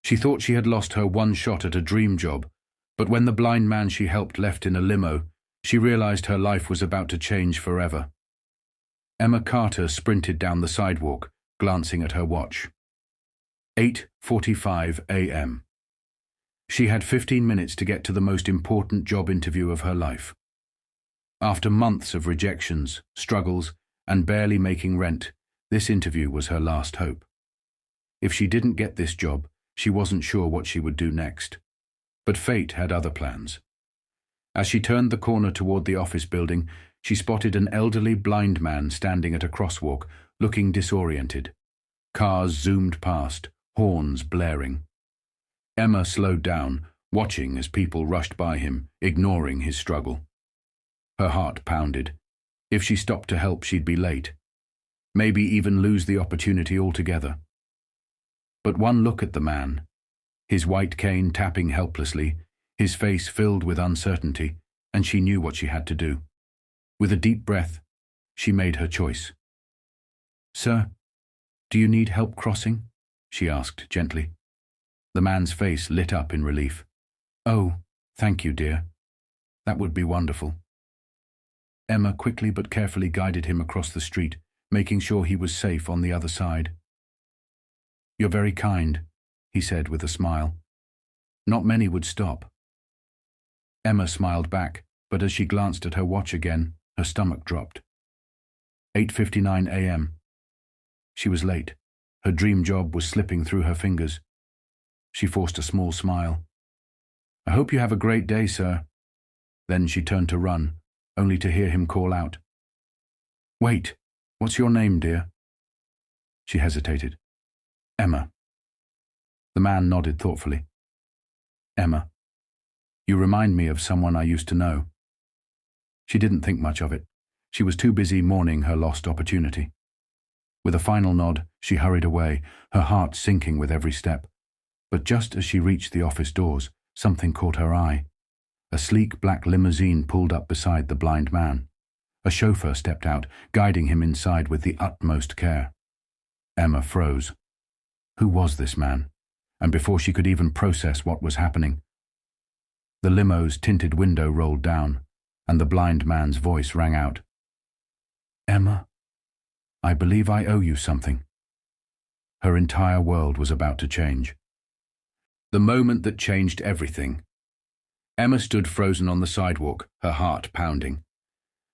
She thought she had lost her one shot at a dream job, but when the blind man she helped left in a limo, she realized her life was about to change forever. Emma Carter sprinted down the sidewalk, glancing at her watch. 8:45 a.m. She had 15 minutes to get to the most important job interview of her life. After months of rejections, struggles, and barely making rent, this interview was her last hope. If she didn't get this job, she wasn't sure what she would do next. But fate had other plans. As she turned the corner toward the office building, she spotted an elderly blind man standing at a crosswalk, looking disoriented. Cars zoomed past, horns blaring. Emma slowed down, watching as people rushed by him, ignoring his struggle. Her heart pounded. If she stopped to help, she'd be late. Maybe even lose the opportunity altogether. But one look at the man, his white cane tapping helplessly, his face filled with uncertainty, and she knew what she had to do. With a deep breath, she made her choice. "Sir, do you need help crossing?" she asked gently. The man's face lit up in relief. "Oh, thank you, dear. That would be wonderful." Emma quickly but carefully guided him across the street, making sure he was safe on the other side. "You're very kind," he said with a smile. "Not many would stop." Emma smiled back, but as she glanced at her watch again, her stomach dropped. 8:59 a.m. She was late. Her dream job was slipping through her fingers. She forced a small smile. "I hope you have a great day, sir." Then she turned to run, only to hear him call out, "Wait, what's your name, dear?" She hesitated. "Emma." The man nodded thoughtfully. "Emma, you remind me of someone I used to know." She didn't think much of it. She was too busy mourning her lost opportunity. With a final nod, she hurried away, her heart sinking with every step. But just as she reached the office doors, something caught her eye. A sleek black limousine pulled up beside the blind man. A chauffeur stepped out, guiding him inside with the utmost care. Emma froze. Who was this man? And before she could even process what was happening, the limo's tinted window rolled down, and the blind man's voice rang out. "Emma, I believe I owe you something." Her entire world was about to change. The moment that changed everything. Emma stood frozen on the sidewalk, her heart pounding.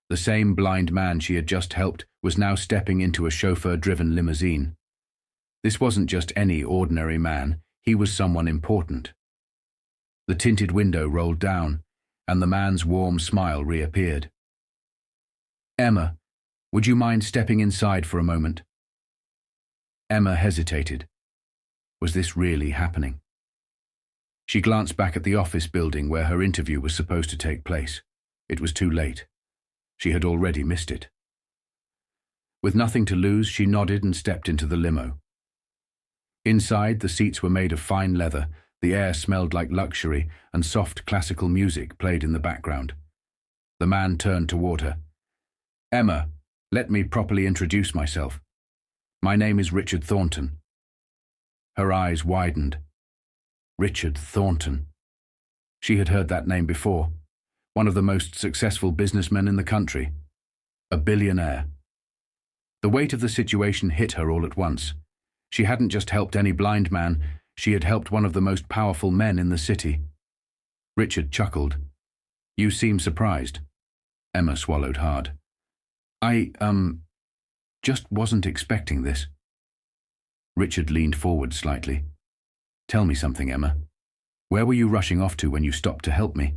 The same blind man she had just helped was now stepping into a chauffeur-driven limousine. This wasn't just any ordinary man, he was someone important. The tinted window rolled down, and the man's warm smile reappeared. "Emma, would you mind stepping inside for a moment?" Emma hesitated. Was this really happening? She glanced back at the office building where her interview was supposed to take place. It was too late. She had already missed it. With nothing to lose, she nodded and stepped into the limo. Inside, the seats were made of fine leather, the air smelled like luxury, and soft classical music played in the background. The man turned toward her. "Emma, let me properly introduce myself. My name is Richard Thornton." Her eyes widened. Richard Thornton. She had heard that name before. One of the most successful businessmen in the country. A billionaire. The weight of the situation hit her all at once. She hadn't just helped any blind man, she had helped one of the most powerful men in the city. Richard chuckled. "You seem surprised." Emma swallowed hard. I just wasn't expecting this." Richard leaned forward slightly. "Tell me something, Emma. Where were you rushing off to when you stopped to help me?"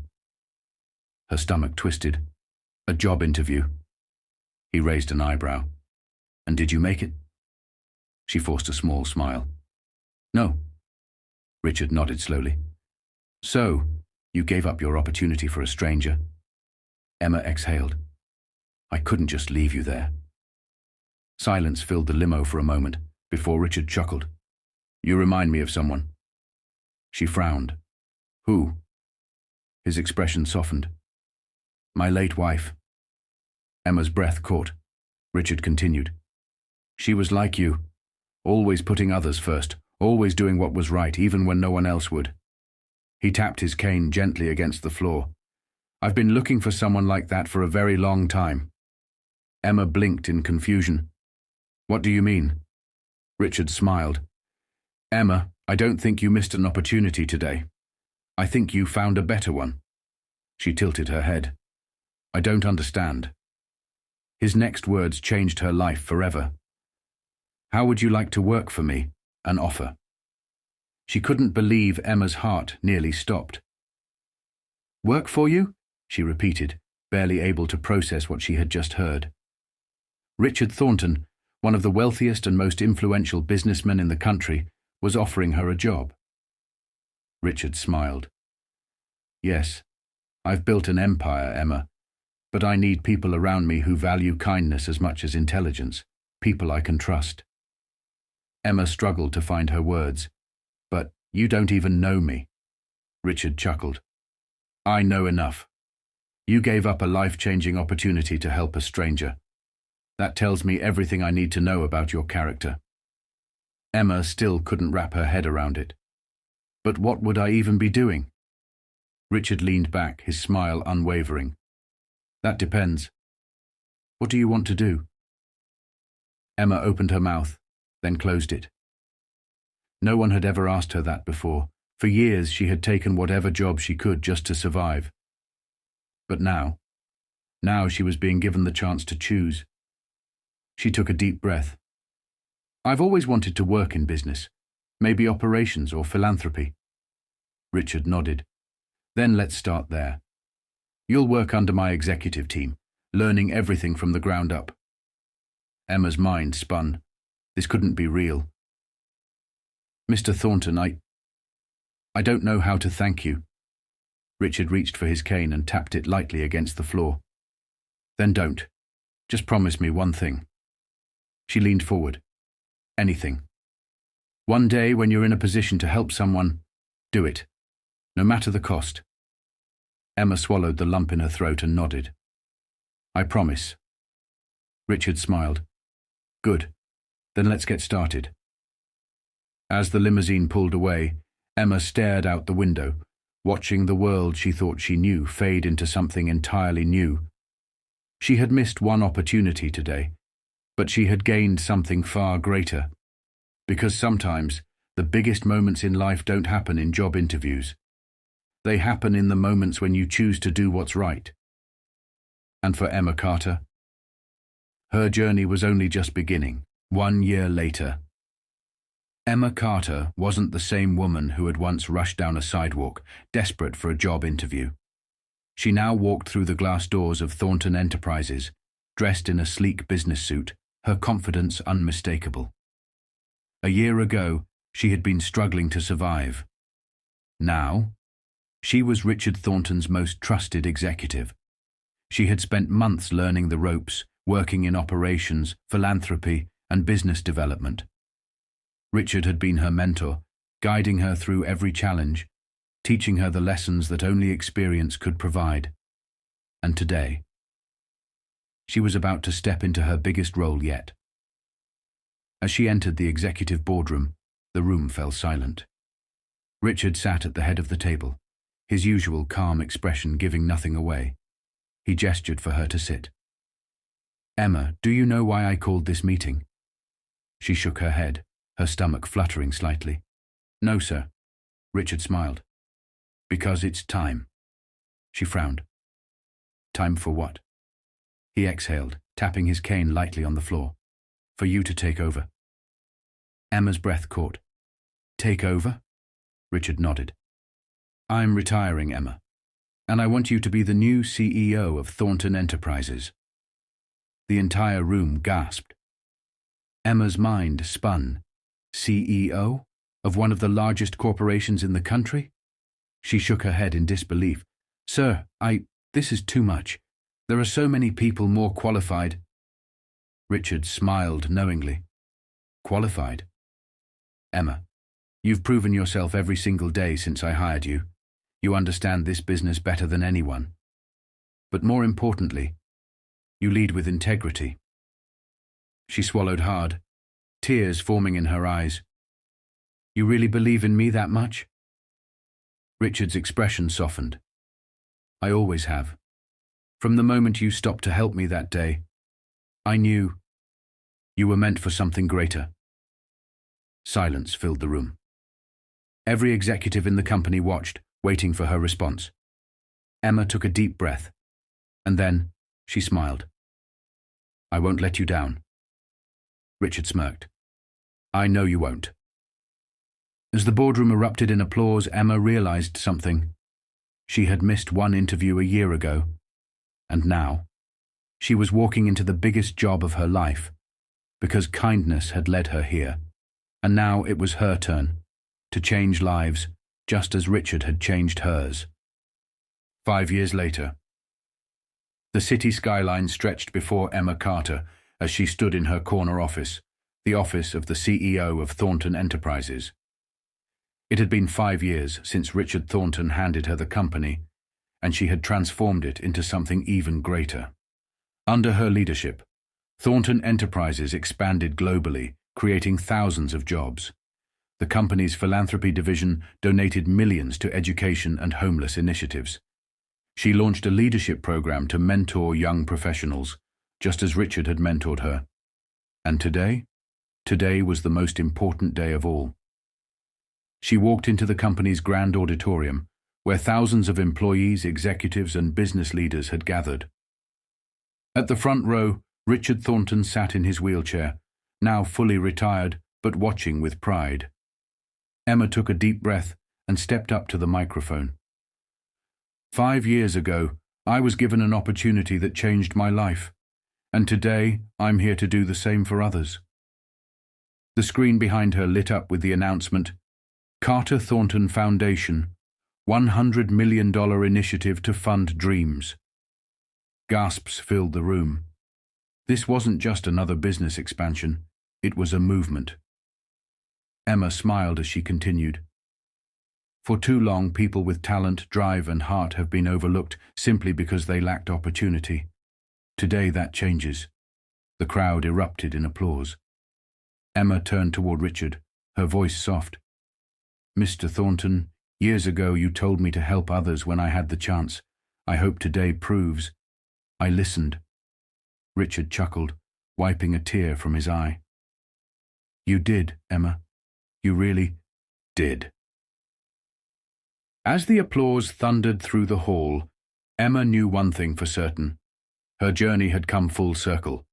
Her stomach twisted. "A job interview." He raised an eyebrow. "And did you make it?" She forced a small smile. "No." Richard nodded slowly. "So, you gave up your opportunity for a stranger?" Emma exhaled. "I couldn't just leave you there." Silence filled the limo for a moment, before Richard chuckled. "You remind me of someone." She frowned. "Who?" His expression softened. "My late wife." Emma's breath caught. Richard continued. "She was like you, always putting others first, always doing what was right even when no one else would. He tapped his cane gently against the floor. I've been looking for someone like that for a very long time. Emma blinked in confusion. What do you mean? Richard smiled. Emma, I don't think you missed an opportunity today. I think you found a better one. She tilted her head. I don't understand. His next words changed her life forever. How would you like to work for me? An offer. She couldn't believe Emma's heart nearly stopped. Work for you? She repeated, barely able to process what she had just heard. Richard Thornton, one of the wealthiest and most influential businessmen in the country, was offering her a job. Richard smiled. Yes, I've built an empire, Emma, but I need people around me who value kindness as much as intelligence, people I can trust. Emma struggled to find her words. But you don't even know me. Richard chuckled. I know enough. You gave up a life-changing opportunity to help a stranger. That tells me everything I need to know about your character. Emma still couldn't wrap her head around it. But what would I even be doing? Richard leaned back, his smile unwavering. That depends. What do you want to do? Emma opened her mouth, then closed it. No one had ever asked her that before. For years she had taken whatever job she could just to survive. But now she was being given the chance to choose. She took a deep breath. I've always wanted to work in business, maybe operations or philanthropy. Richard nodded. Then let's start there. You'll work under my executive team, learning everything from the ground up. Emma's mind spun. This couldn't be real. Mr. Thornton, I don't know how to thank you. Richard reached for his cane and tapped it lightly against the floor. Then don't. Just promise me one thing. She leaned forward. Anything. One day when you're in a position to help someone, do it, no matter the cost. Emma swallowed the lump in her throat and nodded. I promise. Richard smiled. Good. Then let's get started. As the limousine pulled away, Emma stared out the window, watching the world she thought she knew fade into something entirely new. She had missed one opportunity today, but she had gained something far greater. Because sometimes, the biggest moments in life don't happen in job interviews. They happen in the moments when you choose to do what's right. And for Emma Carter, her journey was only just beginning. 1 year later. Emma Carter wasn't the same woman who had once rushed down a sidewalk, desperate for a job interview. She now walked through the glass doors of Thornton Enterprises, dressed in a sleek business suit, her confidence unmistakable. A year ago, she had been struggling to survive. Now, she was Richard Thornton's most trusted executive. She had spent months learning the ropes, working in operations, philanthropy, and business development. Richard had been her mentor, guiding her through every challenge, teaching her the lessons that only experience could provide. And today, she was about to step into her biggest role yet. As she entered the executive boardroom, the room fell silent. Richard sat at the head of the table, his usual calm expression giving nothing away. He gestured for her to sit. Emma, do you know why I called this meeting? She shook her head, her stomach fluttering slightly. No, sir. Richard smiled. Because it's time. She frowned. Time for what? He exhaled, tapping his cane lightly on the floor. For you to take over. Emma's breath caught. Take over? Richard nodded. I'm retiring, Emma, and I want you to be the new CEO of Thornton Enterprises. The entire room gasped. Emma's mind spun. CEO? Of one of the largest corporations in the country? She shook her head in disbelief. Sir, this is too much. There are so many people more qualified. Richard smiled knowingly. Qualified? Emma, you've proven yourself every single day since I hired you. You understand this business better than anyone. But more importantly, you lead with integrity. She swallowed hard, tears forming in her eyes. You really believe in me that much? Richard's expression softened. I always have. From the moment you stopped to help me that day, I knew you were meant for something greater. Silence filled the room. Every executive in the company watched, waiting for her response. Emma took a deep breath, and then she smiled. I won't let you down. Richard smirked. I know you won't. As the boardroom erupted in applause, Emma realized something. She had missed one interview a year ago, and now she was walking into the biggest job of her life, because kindness had led her here, and now it was her turn to change lives just as Richard had changed hers. 5 years later, the city skyline stretched before Emma Carter as she stood in her corner office, the office of the CEO of Thornton Enterprises. It had been 5 years since Richard Thornton handed her the company, and she had transformed it into something even greater. Under her leadership, Thornton Enterprises expanded globally, creating thousands of jobs. The company's philanthropy division donated millions to education and homeless initiatives. She launched a leadership program to mentor young professionals, just as Richard had mentored her. And today was the most important day of all. She walked into the company's grand auditorium, where thousands of employees, executives, and business leaders had gathered. At the front row, Richard Thornton sat in his wheelchair, now fully retired, but watching with pride. Emma took a deep breath and stepped up to the microphone. 5 years ago, I was given an opportunity that changed my life, and today I'm here to do the same for others. The screen behind her lit up with the announcement, Carter Thornton Foundation, $100 million initiative to fund dreams. Gasps filled the room. This wasn't just another business expansion, it was a movement. Emma smiled as she continued. For too long, people with talent, drive, and heart have been overlooked simply because they lacked opportunity. Today that changes. The crowd erupted in applause. Emma turned toward Richard, her voice soft. Mr. Thornton, years ago you told me to help others when I had the chance. I hope today proves. I listened. Richard chuckled, wiping a tear from his eye. You did, Emma. You really did. As the applause thundered through the hall, Emma knew one thing for certain. Her journey had come full circle.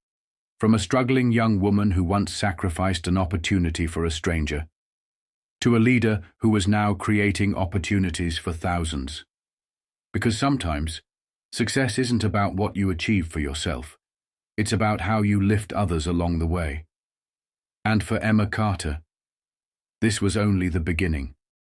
From a struggling young woman who once sacrificed an opportunity for a stranger, to a leader who was now creating opportunities for thousands. Because sometimes, success isn't about what you achieve for yourself. It's about how you lift others along the way. And for Emma Carter, this was only the beginning.